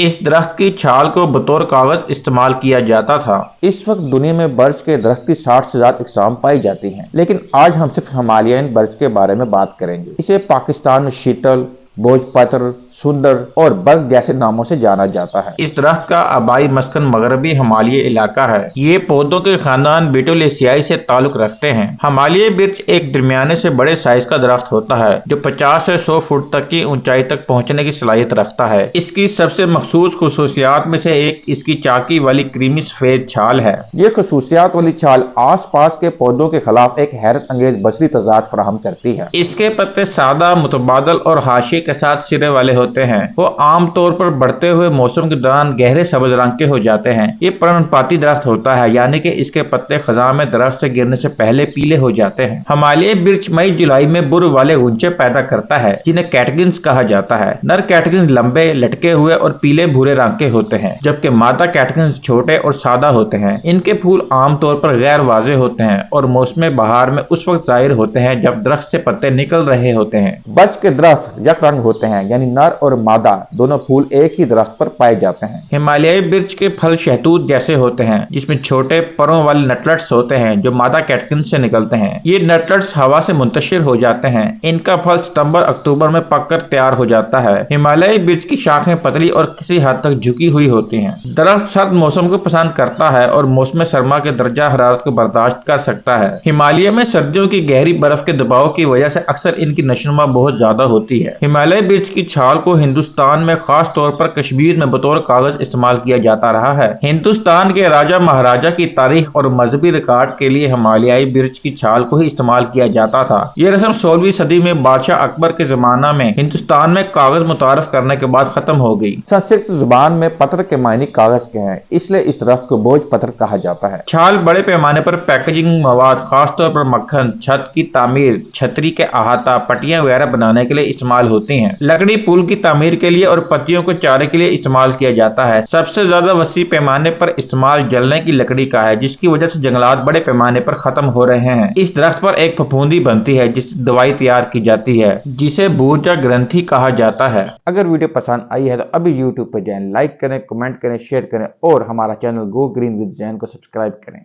इस दरख्त की छाल को बतौर कागज इस्तेमाल किया जाता था। इस वक्त दुनिया में बर्च के दरख्त की 60 से ज्यादा इकसाम पाई जाती हैं, लेकिन आज हम सिर्फ हिमालयन बर्च के बारे में बात करेंगे। इसे पाकिस्तान में शीतल, भोजपत्र, सुंदर और बर्ग जैसे नामों से जाना जाता है। इस दरख्त का आबाई मस्कन मगरबी हिमालय इलाका है। ये पौधों के खानदान बेटुलेसियाई से ताल्लुक रखते हैं। हिमालय बिर्च एक दरमियाने से बड़े साइज का दरख्त होता है जो 50 से 100 फुट तक की ऊंचाई तक पहुंचने की सलाहियत रखता है। इसकी सबसे मखसूस खुसूसियात में से एक इसकी चाकी वाली क्रीमी सफेद छाल है। ये खुसूसियात वाली छाल आस पास के पौधों के खिलाफ एक हैरत अंगेज बसरी तजाद फराहम करती है। इसके पत्ते सादा, मुतबादल और हाशिए के साथ सिरे वाले होते हैं। वो आमतौर पर बढ़ते हुए मौसम के दौरान गहरे सब्ज रंग के हो जाते हैं। ये पर्णपाती दरख्त होता है, यानी कि इसके पत्ते खज़ां में दरख्त से गिरने से पहले पीले हो जाते हैं। हिमालय बिर्च मई जुलाई में बुर वाले गुंचे पैदा करता है जिन्हें कैटगिन्स कहा जाता है। नर कैटगिन्स लंबे, लटके हुए और पीले भूरे रंग के होते हैं, जबकि मादा कैटगिन्स छोटे और सादा होते हैं। इनके फूल आमतौर पर गैर वाज़े होते हैं और मौसम बहार में उस वक्त जाहिर होते हैं जब दरख्त से पत्ते निकल रहे होते हैं। बर्च के दरख्त यक रंग होते हैं, यानी नर और मादा दोनों फूल एक ही दरख्त पर पाए जाते हैं। हिमालयी बिर्च के फल शहतूत जैसे होते हैं, जिसमें छोटे परों वाले नटलेट्स होते हैं जो मादा कैटगिन्स से निकलते हैं। ये नटलेट्स हवा से मुंतशिर हो जाते हैं। इनका फल सितंबर अक्टूबर में पककर तैयार हो जाता है। हिमालयी बिर्च की शाखें पतली और किसी हद तक झुकी हुई होती हैं। दरख्त सर्द मौसम को पसंद करता है और मौसम सरमा के दर्जा हरारत को बर्दाश्त कर सकता है। हिमालय में सर्दियों की गहरी बर्फ के दबाव की वजह से अक्सर इनकी नशोनुमा बहुत ज्यादा होती है। हिमालय बिर्च की छाल को हिंदुस्तान में खास तौर पर कश्मीर में बतौर कागज इस्तेमाल किया जाता रहा है। हिंदुस्तान के राजा महाराजा की तारीख और मजहबी रिकॉर्ड के लिए हिमालयी बिर्च की छाल को ही इस्तेमाल किया जाता था। यह रस्म 16वीं सदी में बादशाह अकबर के जमाना में हिंदुस्तान में कागज मुतारफ करने के बाद खत्म हो गई। संस्कृत जुबान में पत्र के मायने कागज के हैं, इसलिए इस दरख्त को बोझ पत्र कहा जाता है। छाल बड़े पैमाने पर पैकेजिंग मवाद, खासतौर पर मक्खन, छत की तामीर, छतरी के अहाता, पट्टियां वगैरह बनाने के लिए इस्तेमाल होती हैं। लकड़ी पुल की तामीर के लिए और पत्तियों को चारे के लिए इस्तेमाल किया जाता है। सबसे ज्यादा वसी पैमाने पर इस्तेमाल जलने की लकड़ी का है, जिसकी वजह से जंगलात बड़े पैमाने पर खत्म हो रहे हैं। इस दरख्त पर एक फफूंदी बनती है जिससे दवाई तैयार की जाती है, जिसे भूजा ग्रंथि कहा जाता है। अगर वीडियो पसंद आई है तो अभी यूट्यूब पर जाएं, लाइक करें, कमेंट करें, शेयर करें और हमारा channel go green with Jain को सब्सक्राइब करें।